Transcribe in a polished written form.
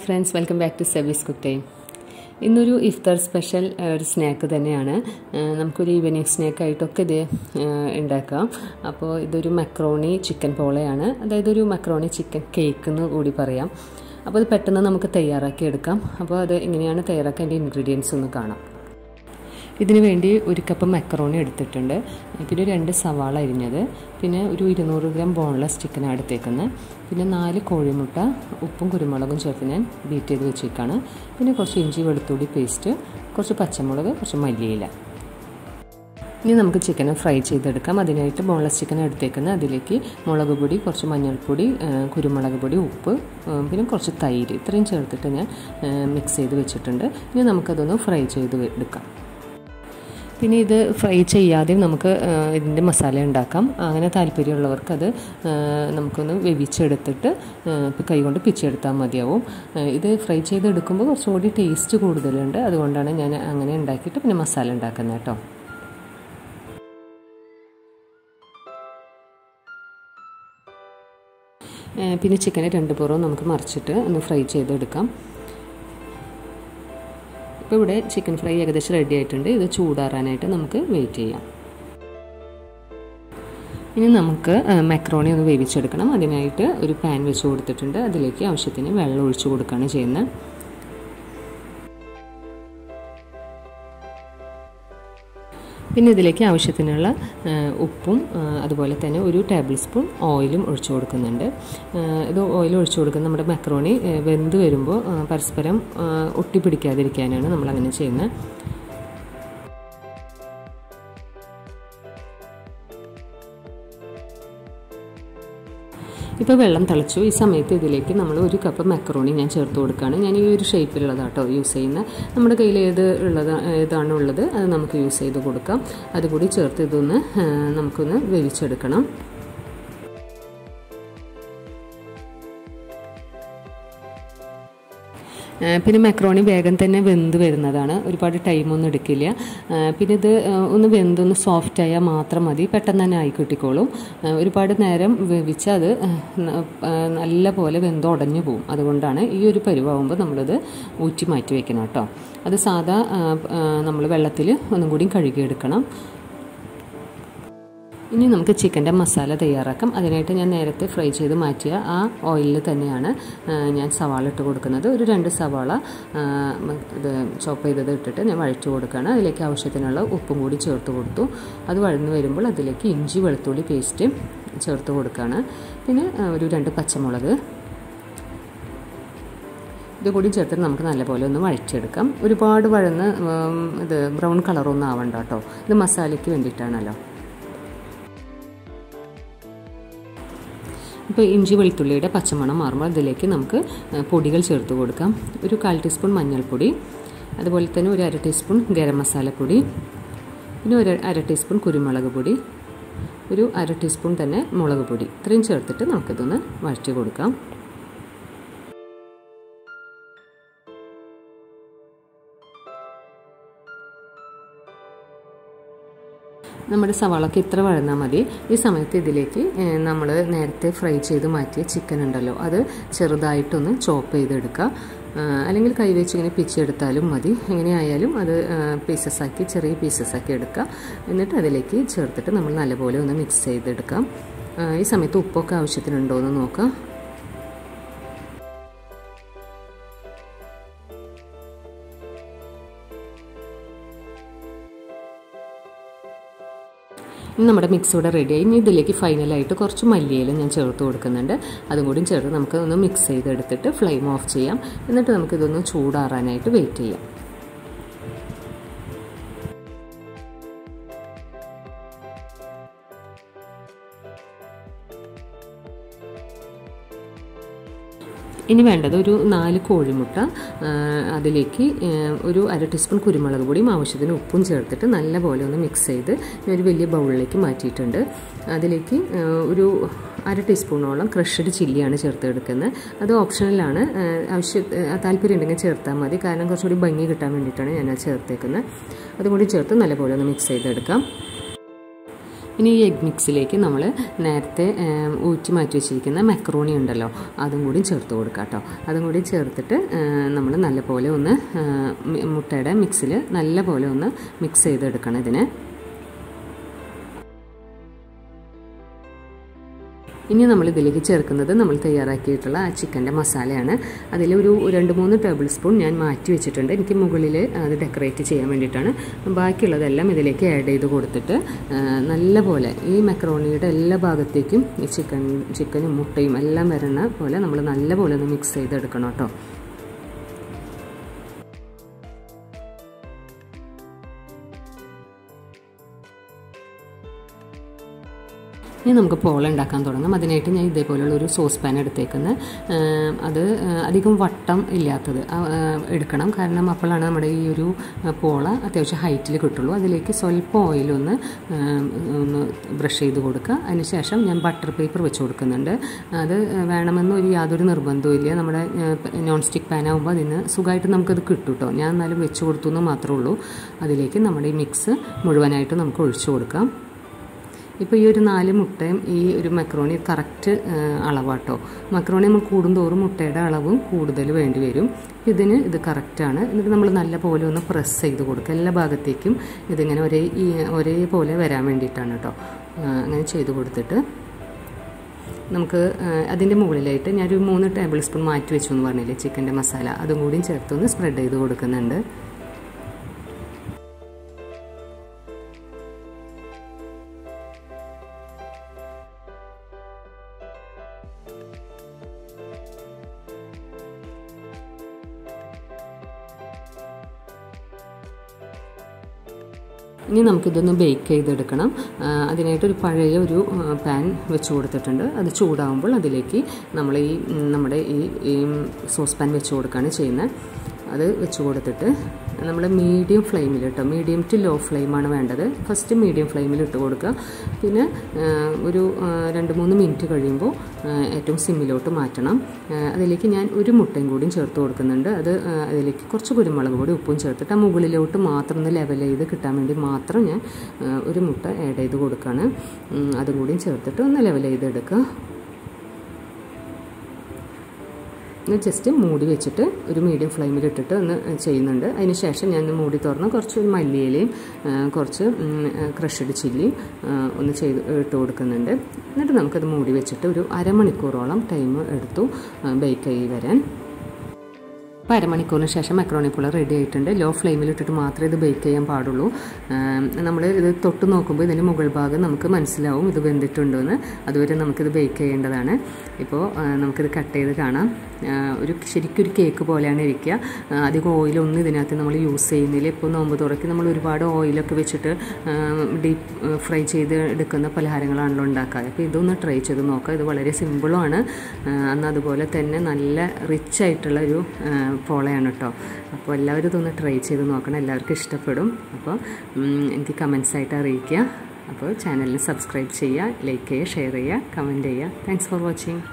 Hi friends, welcome back to Sebee's Cook Time. ഇന്നൊരു ഇഫ്താർ special ഒരു snack തന്നെയാണ്. നമുക്കൊരു ഈവനിങ് സ്നാക്കായിട്ടൊക്കെ ഇത് ഉണ്ടാക്കാം. അപ്പോൾ ഇതൊരു മക്രോണി ചിക്കൻ പോളയാണ്, അതായത് ഒരു മക്രോണി ചിക്കൻ കേക്ക് എന്ന് കൂടി പറയാം. അപ്പോൾ അത് പെട്ടെന്ന് നമുക്ക് തയ്യാറാക്കി എടുക്കാം. അപ്പോൾ അത് എങ്ങനെയാണ് തയ്യാറാക്കേണ്ട ഇൻഗ്രീഡിയൻസ് ഒന്ന് കാണാം. ഇതിനു വേണ്ടി ഒരു കപ്പ് മക്രോണി എടുത്തിട്ടുണ്ട്, പിന്നെ 2 സവാള അരിഞ്ഞത്, പിന്നെ ഒരു 200 ഗ്രാം ബോൺലെസ് ചിക്കനാണ് എടുത്തേക്കുന്നത്, പിന്നെ 4 കോഴിമുട്ട ഉപ്പും കുരുമുളകും ചേർത്ത് ഞാൻ ബീറ്റ് ചെയ്ത് വെച്ചേക്കാണ്, പിന്നെ കുറച്ച് ഇഞ്ചി വെളുത്തുള്ളി പേസ്റ്റ്, കുറച്ച് പച്ചമുളക്, കുറച്ച് മല്ലിയില. ഇനി നമുക്ക് ചിക്കൻ ഫ്രൈ ചെയ്തെടുക്കാം. അതിനായിട്ട് ബോൺലെസ് ചിക്കൻ എടുത്തേക്കുന്നത്, അതിലേക്ക് മുളക് പൊടി, കുറച്ച് മഞ്ഞൾപ്പൊടി, കുരുമുളക് പൊടി, ഉപ്പ്, പിന്നെ കുറച്ച് തൈര്, ഇത്രയും ചേർത്തിട്ട് ഞാൻ മിക്സ് ചെയ്ത് വെച്ചിട്ടുണ്ട്. ഇനി നമുക്കതൊന്ന് ഫ്രൈ ചെയ്ത് എടുക്കാം. പിന്നെ ഇത് ഫ്രൈ ചെയ്യാതെയും നമുക്ക് ഇതിൻ്റെ മസാല ഉണ്ടാക്കാം. അങ്ങനെ താല്പര്യമുള്ളവർക്ക് അത് നമുക്കൊന്ന് വേവിച്ചെടുത്തിട്ട് കൈകൊണ്ട് പിച്ചെടുത്താൽ മതിയാവും. ഇത് ഫ്രൈ ചെയ്തെടുക്കുമ്പോൾ കുറച്ചും കൂടി ടേസ്റ്റ് കൂടുതലുണ്ട്, അതുകൊണ്ടാണ് ഞാൻ അങ്ങനെ ഉണ്ടാക്കിയിട്ട് പിന്നെ മസാല ഉണ്ടാക്കുന്നത് കേട്ടോ. പിന്നെ ചിക്കനെ 2 പുറവും നമുക്ക് മറിച്ചിട്ട് ഒന്ന് ഫ്രൈ ചെയ്തെടുക്കാം. ഇപ്പോൾ ഇവിടെ ചിക്കൻ ഫ്രൈ ഏകദേശം റെഡി ആയിട്ടുണ്ട്. ഇത് ചൂടാറാനായിട്ട് നമുക്ക് വെയിറ്റ് ചെയ്യാം. ഇനി നമുക്ക് മക്രോണി ഒന്ന് വേവിച്ചെടുക്കണം. അതിനായിട്ട് ഒരു പാൻ വെച്ച് കൊടുത്തിട്ടുണ്ട്, അതിലേക്ക് ആവശ്യത്തിന് വെള്ളം ഒഴിച്ചു കൊടുക്കുകയാണ് ചെയ്യുന്നത്. പിന്നെ ഇതിലേക്ക് ആവശ്യത്തിനുള്ള ഉപ്പും അതുപോലെ തന്നെ ഒരു ടേബിൾ സ്പൂൺ ഓയിലും ഒഴിച്ചു കൊടുക്കുന്നുണ്ട്. ഇത് ഓയിൽ ഒഴിച്ചു കൊടുക്കുന്നത് നമ്മുടെ മക്രോണി വെന്ത് വരുമ്പോൾ പരസ്പരം ഒട്ടിപ്പിടിക്കാതിരിക്കാനാണ് നമ്മളങ്ങനെ ചെയ്യുന്നത്. ഇപ്പോൾ വെള്ളം തിളച്ചു. ഈ സമയത്ത് ഇതിലേക്ക് നമ്മൾ 1 കപ്പ് മക്രോണി ഞാൻ ചേർത്ത് കൊടുക്കുകയാണ്. ഞാൻ ഈ ഒരു ഷേപ്പിലുള്ളതാട്ടോ യൂസ് ചെയ്യുന്നത്. നമ്മുടെ കയ്യിൽ ഏതാണ് ഉള്ളത് അത് നമുക്ക് യൂസ് ചെയ്ത് കൊടുക്കാം. അതുകൂടി ചേർത്ത് ഇതൊന്ന് നമുക്കൊന്ന് വേവിച്ചെടുക്കണം. പിന്നെ മക്രോണി വേഗം തന്നെ വെന്ത് വരുന്നതാണ്, ഒരുപാട് ടൈമൊന്നും എടുക്കില്ല. പിന്നെ ഇത് ഒന്ന് വെന്തൊന്ന് സോഫ്റ്റായാൽ മാത്രം മതി, പെട്ടെന്ന് തന്നെ ആയിക്കിട്ടിക്കോളും. ഒരുപാട് നേരം വേവിച്ചാൽ അത് നല്ല പോലെ വെന്ത് ഉടഞ്ഞു പോകും. അതുകൊണ്ടാണ് ഈ ഒരു പരുവാകുമ്പോൾ നമ്മളിത് ഊറ്റി മാറ്റി വയ്ക്കണം കേട്ടോ. അത് സാധാ നമ്മൾ വെള്ളത്തിൽ ഒന്നും കൂടി കഴുകിയെടുക്കണം. ഇനി നമുക്ക് ചിക്കൻ്റെ മസാല തയ്യാറാക്കാം. അതിനായിട്ട് ഞാൻ നേരത്തെ ഫ്രൈ ചെയ്ത് മാറ്റിയ ആ ഓയിലിൽ തന്നെയാണ് ഞാൻ സവാള ഇട്ട് കൊടുക്കുന്നത്. ഒരു 2 സവാള ഇത് ചോപ്പ് ചെയ്തത് ഇട്ടിട്ട് ഞാൻ വഴറ്റി കൊടുക്കുകയാണ്. അതിലേക്ക് ആവശ്യത്തിനുള്ള ഉപ്പും കൂടി ചേർത്ത് കൊടുത്തു. അത് വഴന്ന് വരുമ്പോൾ അതിലേക്ക് ഇഞ്ചി വെളുത്തുള്ളി പേസ്റ്റ് ചേർത്ത് കൊടുക്കുകയാണ്. പിന്നെ ഒരു 2 പച്ചമുളക് ഇതുകൂടി ചേർത്തിട്ട് നമുക്ക് നല്ലപോലെ ഒന്ന് വഴറ്റിയെടുക്കാം. ഒരുപാട് വഴന്ന് ഇത് ബ്രൗൺ കളറൊന്നും ആവണ്ട കേട്ടോ, ഇത് മസാലയ്ക്ക് വേണ്ടിയിട്ടാണല്ലോ. ഇപ്പോൾ ഇഞ്ചി വെളുത്തുള്ളിയുടെ പച്ചമണം മാറുമ്പോൾ അതിലേക്ക് നമുക്ക് പൊടികൾ ചേർത്ത് കൊടുക്കാം. ഒരു 1/4 ടീസ്പൂൺ മഞ്ഞൾപ്പൊടി, അതുപോലെ തന്നെ ഒരു 1/2 ടീസ്പൂൺ ഗരം മസാലപ്പൊടി, പിന്നെ ഒരു 1/2 ടീസ്പൂൺ കുരുമുളക് പൊടി, ഒരു 1/2 ടീസ്പൂൺ തന്നെ മുളക് പൊടി, ഇത്രയും ചേർത്തിട്ട് നമുക്കിതൊന്ന് വഴറ്റി കൊടുക്കാം. നമ്മുടെ സവാളക്ക് ഇത്ര വഴന്നാൽ മതി. ഈ സമയത്ത് ഇതിലേക്ക് നമ്മൾ നേരത്തെ ഫ്രൈ ചെയ്ത് മാറ്റിയ ചിക്കൻ ഉണ്ടല്ലോ, അത് ചെറുതായിട്ടൊന്ന് ചോപ്പ് ചെയ്തെടുക്കുക. അല്ലെങ്കിൽ കൈവച്ച് ഇങ്ങനെ പിച്ചെടുത്താലും മതി. എങ്ങനെയായാലും അത് ചെറിയ പീസസാക്കി എടുക്കുക. എന്നിട്ട് അതിലേക്ക് ചേർത്തിട്ട് നമ്മൾ നല്ലപോലെ ഒന്ന് മിക്സ് ചെയ്തെടുക്കാം. ഈ സമയത്ത് ഉപ്പൊക്കെ ആവശ്യത്തിനുണ്ടോ എന്ന് നോക്കാം. നമ്മുടെ മിക്സ് ഇവിടെ റെഡിയായി. ഇനി ഇതിലേക്ക് ഫൈനലായിട്ട് കുറച്ച് മല്ലിയില ഞാൻ ചേർത്ത് കൊടുക്കുന്നുണ്ട്. അതും കൂടി ചേർത്ത് നമുക്ക് ഒന്ന് മിക്സ് ചെയ്തെടുത്തിട്ട് ഫ്ലെയിം ഓഫ് ചെയ്യാം. എന്നിട്ട് നമുക്കിതൊന്ന് ചൂടാറാനായിട്ട് വെയിറ്റ് ചെയ്യാം. ഇനി വേണ്ടത് ഒരു 4 കോഴിമുട്ട, അതിലേക്ക് ഒരു 1/2 ടീസ്പൂൺ കുരുമുളക് പൊടിയും ആവശ്യത്തിന് ഉപ്പും ചേർത്തിട്ട് നല്ലപോലെ ഒന്ന് മിക്സ് ചെയ്ത് ഒരു വലിയ ബൗളിലേക്ക് മാറ്റിയിട്ടുണ്ട്. അതിലേക്ക് ഒരു 1/2 ടീസ്പൂണോളം ക്രഷ്ഡ് ചില്ലിയാണ് ചേർത്ത് എടുക്കുന്നത്. അത് ഓപ്ഷണലാണ്, താല്പര്യം ഉണ്ടെങ്കിൽ ചേർത്താൽ മതി. കാരണം കുറച്ചുകൂടി ഭംഗി കിട്ടാൻ വേണ്ടിയിട്ടാണ് ഞാൻ അത് ചേർത്തേക്കുന്നത്. അതും കൂടി ചേർത്ത് നല്ലപോലെ ഒന്ന് മിക്സ് ചെയ്തെടുക്കാം. ഇനി ഈ എഗ് മിക്സിലേക്ക് നമ്മൾ നേരത്തെ ഊറ്റി മാറ്റി വെച്ചിരിക്കുന്ന മക്രോണി ഉണ്ടല്ലോ അതും കൂടി ചേർത്ത് കൊടുക്കാം കേട്ടോ. അതും കൂടി ചേർത്തിട്ട് നമ്മൾ നല്ലപോലെ ഒന്ന് മുട്ടയുടെ മിക്സിൽ നല്ലപോലെ ഒന്ന് മിക്സ് ചെയ്തെടുക്കണം ഇതിനെ. ഇനി നമ്മൾ ഇതിലേക്ക് ചേർക്കുന്നത് നമ്മൾ തയ്യാറാക്കിയിട്ടുള്ള ആ ചിക്കൻ്റെ മസാലയാണ്. അതിലൊരു 2-3 ടേബിൾ സ്പൂൺ ഞാൻ മാറ്റി വെച്ചിട്ടുണ്ട്. എനിക്ക് മുകളിൽ അത് ഡെക്കറേറ്റ് ചെയ്യാൻ വേണ്ടിയിട്ടാണ്. ബാക്കിയുള്ളതെല്ലാം ഇതിലേക്ക് ആഡ് ചെയ്ത് കൊടുത്തിട്ട് നല്ലപോലെ ഈ മക്രോണിയുടെ എല്ലാ ഭാഗത്തേക്കും ഈ ചിക്കനും മുട്ടയും എല്ലാം വരുന്ന പോലെ നമ്മൾ നല്ലപോലെ ഒന്ന് മിക്സ് ചെയ്തെടുക്കണം കേട്ടോ. ഇനി നമുക്ക് പോള ഉണ്ടാക്കാൻ തുടങ്ങാം. അതിനായിട്ട് ഞാൻ ഇതേപോലെയുള്ളൊരു സോസ് പാൻ എടുത്തേക്കുന്നത്. അത് അധികം വട്ടം ഇല്ലാത്തത് എടുക്കണം, കാരണം അപ്പോഴാണ് നമ്മുടെ ഈ ഒരു പോള അത്യാവശ്യം ഹൈറ്റിൽ കിട്ടുള്ളൂ. അതിലേക്ക് സ്വല്പം ഓയിലൊന്ന് ബ്രഷ് ചെയ്ത് കൊടുക്കുക. അതിനുശേഷം ഞാൻ ബട്ടർ പേപ്പർ വെച്ച് കൊടുക്കുന്നുണ്ട്. അത് വേണമെന്ന് യാതൊരു നിർബന്ധവും ഇല്ല. നമ്മുടെ നോൺ സ്റ്റിക്ക് പാൻ ആകുമ്പോൾ അതിന് സുഖമായിട്ട് നമുക്കത് കിട്ടും കേട്ടോ. ഞാൻ എന്നാലും വെച്ച് കൊടുത്തു എന്ന് മാത്രമേ ഉള്ളൂ. അതിലേക്ക് നമ്മുടെ ഈ മിക്സ് മുഴുവനായിട്ട് നമുക്ക് ഒഴിച്ചു കൊടുക്കാം. ഇപ്പോൾ ഈ ഒരു 4 മുട്ടയും ഈ ഒരു മക്രോണി കറക്റ്റ് അളവാട്ടോ. മക്രോണി നമ്മൾ കൂടുന്തോറും മുട്ടയുടെ അളവും കൂടുതൽ വേണ്ടി വരും. ഇത് കറക്റ്റാണ്. എന്നിട്ട് നമ്മൾ നല്ല പോലെ ഒന്ന് പ്രസ് ചെയ്ത് കൊടുക്കുക. എല്ലാ ഭാഗത്തേക്കും ഇതിങ്ങനെ ഒരേപോലെ വരാൻ വേണ്ടിയിട്ടാണ് കേട്ടോ. അങ്ങനെ ചെയ്ത് കൊടുത്തിട്ട് നമുക്ക് അതിൻ്റെ മുകളിലായിട്ട് ഞാനൊരു 3 ടേബിൾ സ്പൂൺ മാറ്റി വെച്ചു എന്ന് പറഞ്ഞില്ലേ ചിക്കൻ്റെ മസാല, അതും കൂടി ചേർത്തൊന്ന് സ്പ്രെഡ് ചെയ്ത് കൊടുക്കുന്നുണ്ട്. ഇനി നമുക്കിതൊന്ന് ബേക്ക് ചെയ്തെടുക്കണം. അതിനായിട്ടൊരു പഴയ ഒരു പാൻ വെച്ച് കൊടുത്തിട്ടുണ്ട്. അത് ചൂടാകുമ്പോൾ അതിലേക്ക് നമ്മൾ നമ്മുടെ ഈ സോസ് പാൻ വെച്ച് കൊടുക്കുകയാണ് ചെയ്യുന്നത്. അത് വെച്ച് കൊടുത്തിട്ട് നമ്മൾ മീഡിയം ഫ്ലെയിമിൽ കേട്ടോ, മീഡിയം ടു ലോ ഫ്ലെയിമാണ് വേണ്ടത്. ഫസ്റ്റ് മീഡിയം ഫ്ലെയിമിൽ ഇട്ട് കൊടുക്കുക. പിന്നെ ഒരു 2-3 മിനിറ്റ് കഴിയുമ്പോൾ ഏറ്റവും സിമ്മിലോട്ട് മാറ്റണം. അതിലേക്ക് ഞാൻ ഒരു മുട്ടയും കൂടിയും ചേർത്ത് കൊടുക്കുന്നുണ്ട്. അതിലേക്ക് കുറച്ച് കുരുമുളക് പൊടി ഉപ്പും ചേർത്തിട്ട് ആ മുകളിലോട്ട് മാത്രം ഒന്ന് ലെവൽ ചെയ്ത് കിട്ടാൻ വേണ്ടി മാത്രം ഞാൻ ഒരു മുട്ട ആഡ് ചെയ്ത് കൊടുക്കുകയാണ്. അതും കൂടിയും ചേർത്തിട്ട് ഒന്ന് ലെവൽ ചെയ്തെടുക്കുക. ജസ്റ്റ് മൂടി വെച്ചിട്ട് ഒരു മീഡിയം ഫ്ലെയിമിൽ ഇട്ടിട്ട് ഒന്ന് ചെയ്യുന്നുണ്ട്. അതിന് ശേഷം ഞാൻ മൂടി തുറന്ന് കുറച്ച് മല്ലിയിലയും കുറച്ച് ക്രഷ്ഡ് ചില്ലി ഒന്ന് ഇട്ട് കൊടുക്കുന്നുണ്ട്. എന്നിട്ട് നമുക്കത് മൂടി വെച്ചിട്ട് ഒരു അരമണിക്കൂറോളം ടൈം എടുത്തു ബേക്ക് ആയി വരാൻ. അപ്പോൾ അരമണിക്കൂറിന് ശേഷം മക്രോണി പോള റെഡി ആയിട്ടുണ്ട്. ലോ ഫ്ലെയിമിൽ ഇട്ടിട്ട് മാത്രമേ ഇത് ബേക്ക് ചെയ്യാൻ പാടുള്ളൂ. നമ്മൾ ഇത് തൊട്ട് നോക്കുമ്പോൾ ഇതിൻ്റെ മുകൾ ഭാഗം നമുക്ക് മനസ്സിലാവും ഇത് വെന്തിട്ടുണ്ടെന്ന്. അതുവരെ നമുക്കിത് ബേക്ക് ചെയ്യേണ്ടതാണ്. ഇപ്പോൾ നമുക്കിത് കട്ട് ചെയ്ത് കാണാം. ശരിക്കൊരു കേക്ക് പോലെയാണ് ഇരിക്കുക. അധികം ഓയിലൊന്നും ഇതിനകത്ത് നമ്മൾ യൂസ് ചെയ്യുന്നില്ല. ഇപ്പോൾ നോമ്പ് തുറക്കി നമ്മൾ ഒരുപാട് ഓയിലൊക്കെ വെച്ചിട്ട് ഡീപ്പ് ഫ്രൈ ചെയ്ത് എടുക്കുന്ന പലഹാരങ്ങളാണല്ലോ ഉണ്ടാക്കുക. അപ്പോൾ ഇതൊന്ന് ട്രൈ ചെയ്ത് നോക്കുക. ഇത് വളരെ സിമ്പിളുമാണ്. അന്ന് അതുപോലെ തന്നെ നല്ല റിച്ച് ആയിട്ടുള്ള ഒരു പോളയാണ് കേട്ടോ. അപ്പോൾ എല്ലാവരും ഇതൊന്ന് ട്രൈ ചെയ്ത് നോക്കണം. എല്ലാവർക്കും ഇഷ്ടപ്പെടും. അപ്പോൾ എനിക്ക് കമൻസ് ആയിട്ട് അറിയിക്കുക. അപ്പോൾ ചാനലിന് സബ്സ്ക്രൈബ് ചെയ്യുക, ലൈക്ക് ചെയ്യുക, ഷെയർ ചെയ്യുക, കമൻറ്റ് ചെയ്യുക. Thanks for watching.